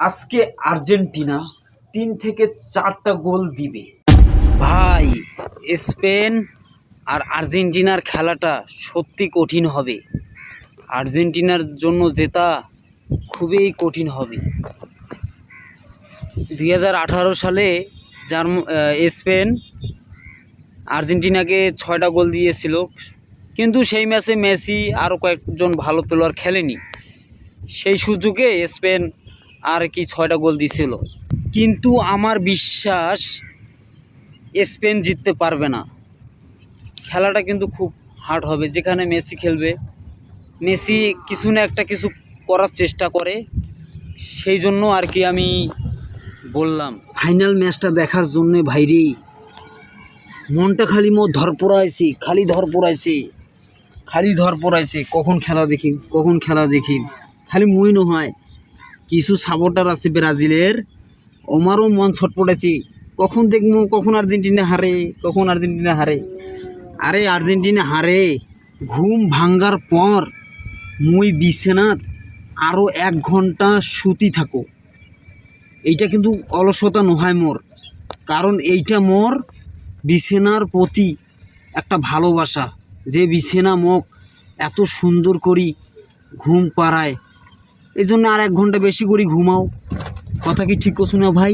আজকে আর্জেন্টিনা ৩ থেকে ৪টা গোল দিবে। ভাই, স্পেন আর আর্জেন্টিনার খেলাটা সত্যি কঠিন হবে। আর্জেন্টিনার জন্য জেতা খুবই কঠিন হবে। ২০১৮ সালে স্পেন আর্জেন্টিনাকে ৬টা গোল দিয়েছিল, কিন্তু সেই ম্যাচে মেসি আরও কয়েকজন ভালো প্লেয়ার খেলেনি। সেই সুযোগে স্পেন আর কি ৬টা গোল দিয়েছিল, কিন্তু আমার বিশ্বাস স্পেন জিততে পারবে না। খেলাটা কিন্তু খুব হার্ড হবে। যেখানে মেসি খেলবে, মেসি কিছু না একটা কিছু করার চেষ্টা করে, সেই জন্য আর কি আমি বললাম ফাইনাল ম্যাচটা দেখার জন্যে ভাইরে মনটা খালি খালি ধর পড়াইছে কখন খেলা দেখি খালি মুই নহয়, কিছু সাপোর্টার আছে ব্রাজিলের, আমারও মন ছটপটাইছে কখন দেখবো কখন আর্জেন্টিনা হারে। আরে আর্জেন্টিনা হারে, ঘুম ভাঙ্গার পর মুই বিছানাত আরও ১ ঘন্টা শুতি থাকো। এইটা কিন্তু অলসতা নয় মোর, কারণ এইটা মোর বিছানার প্রতি একটা ভালোবাসা, যে বিছানা মোক এত সুন্দর করি ঘুম পাড়ায়। এই জন্য আর ১ ঘন্টা বেশি করে ঘুমাও। কথা কি ঠিক করছো না ভাই?